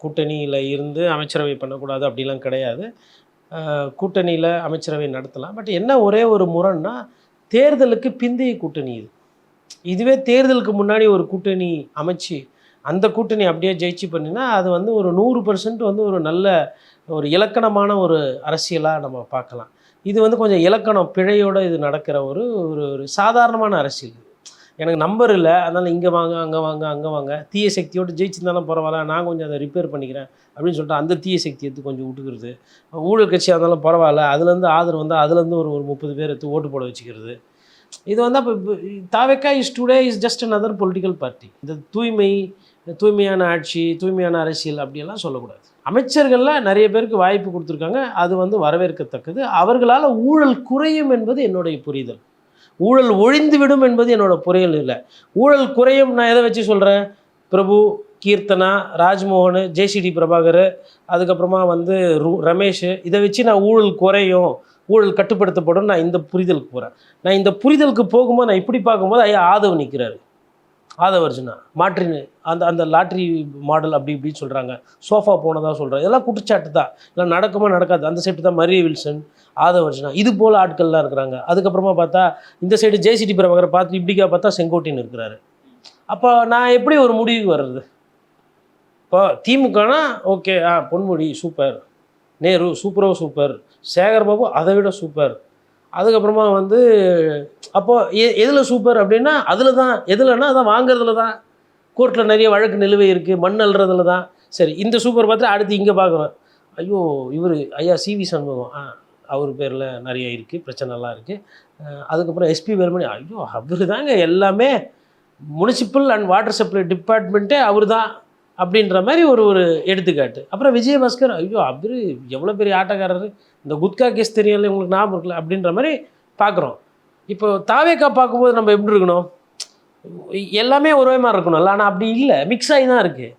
கூட்டணியில் இருந்து அமைச்சரவை பண்ணக்கூடாது அப்படிலாம் கிடையாது. கூட்டணியில் அமைச்சரவை நடத்தலாம். பட் என்ன ஒரே ஒரு முரண்னா, தேர்தலுக்கு பிந்தைய கூட்டணி இது. இதுவே தேர்தலுக்கு முன்னாடி ஒரு கூட்டணி அமைச்சு, அந்த கூட்டணி அப்படியே ஜெயிச்சு பண்ணினா, அது வந்து ஒரு 100% வந்து ஒரு நல்ல ஒரு இலக்கணமான ஒரு அரசியலாக நம்ம பார்க்கலாம். இது வந்து கொஞ்சம் இலக்கணம் பிழையோடு இது நடக்கிற ஒரு ஒரு ஒரு சாதாரணமான அரசியல். எனக்கு நம்பர் இல்லை, அதனால் இங்கே வாங்க அங்கே வாங்க அங்கே வாங்க, தீய சக்தியோடு ஜெயிச்சிருந்தாலும் பரவாயில்ல, நான் கொஞ்சம் அதை ரிப்பேர் பண்ணிக்கிறேன் அப்படின்னு சொல்லிட்டு அந்த தீய சக்தி எடுத்து கொஞ்சம் விட்டுக்கிறது. ஊழல் கட்சியாக இருந்தாலும் பரவாயில்ல, அதுலேருந்து ஆதரவு வந்து அதுலேருந்து ஒரு 30 பேர் எடுத்து ஓட்டு போட வச்சுக்கிறது. இது வந்து அப்போ TVK is today is just another political party. இந்த தூய்மையான ஆட்சி, தூய்மையான அரசியல் அப்படியெல்லாம் சொல்லக்கூடாது. அமைச்சர்களில் நிறைய பேருக்கு வாய்ப்பு கொடுத்துருக்காங்க, அது வந்து வரவேற்கத்தக்கது. அவர்களால் ஊழல் குறையும் என்பது என்னுடைய புரிதல். ஊழல் ஒழிந்துவிடும் என்பது என்னோட புரியல் இல்லை. ஊழல் குறையும் நான் எதை வச்சு சொல்கிறேன்? பிரபு, கீர்த்தனா, ராஜ்மோகன், ஜேசிடி பிரபாகர், அதுக்கப்புறமா வந்து ரமேஷ், இதை வச்சு நான் ஊழல் குறையும், ஊழல் கட்டுப்படுத்தப்படும், நான் இந்த புரிதலுக்கு போகிறேன். நான் இந்த புரிதலுக்கு போகும்போது நான் இப்படி பார்க்கும்போது ஐயா ஆதவ் நிற்கிறாரு. ஆதவ அர்ஜுனா மாற்றினு அந்த லாட்ரி மாடல் அப்படி இப்படின்னு சொல்கிறாங்க, சோஃபா போனதாக சொல்கிறாங்க. இதெல்லாம் குற்றச்சாட்டு தான், இல்லை நடக்குமா நடக்காது. அந்த சைடு தான் மரிய வில்சன், ஆதவ அர்ஜுனா, இது போல் ஆட்கள்லாம் இருக்கிறாங்க. அதுக்கப்புறமா பார்த்தா இந்த சைடு ஜேசிடி பிரபாகரை பார்த்து இப்படிக்கா பார்த்தா செங்கோட்டையன் இருக்கிறாரு. அப்போ நான் எப்படி ஒரு முடிவுக்கு வர்றது? இப்போ திமுகனா okay, Ponmudi super, Nehru super, Sekarbabu அதை விட சூப்பர். அதுக்கப்புறமா வந்து அப்போது எதில் சூப்பர் அப்படின்னா அதில் தான். எதுலன்னா அதான் வாங்குறதுல தான். கோர்ட்டில் நிறைய வழக்கு நிலுவை இருக்குது, மண் அள்ளுறதுல தான். சரி, இந்த சூப்பர் பார்த்து அடுத்து இங்கே பார்க்குறோம். ஐயோ இவர் ஐயா சிவி சண்முகம், அவர் பேரில் நிறைய இருக்குது, பிரச்சனைலாம் இருக்குது. அதுக்கப்புறம் எஸ்பி வேலுமணி, ஐயோ அவர் தாங்க எல்லாமே, முனிசிபல் அண்ட் வாட்டர் சப்ளை டிபார்ட்மெண்ட்டே அவர் தான் அப்படின்ற மாதிரி ஒரு எடுத்துக்காட்டு. அப்புறம் விஜயபாஸ்கர், ஐயோ அவர் எவ்வளோ பெரிய ஆட்டக்காரர், இந்த குட்கா கேஸ் தெரியல உங்களுக்கு ஞாபகம் இருக்குல்ல அப்படின்ற மாதிரி பார்க்குறோம். இப்போ தாவேக்கா பார்க்கும்போது நம்ம எப்படி இருக்கணும்? எல்லாமே ஒரே மாதிரி இருக்கணும்ல, ஆனால் அப்படி இல்லை, மிக்ஸ் ஆகி தான் இருக்குது.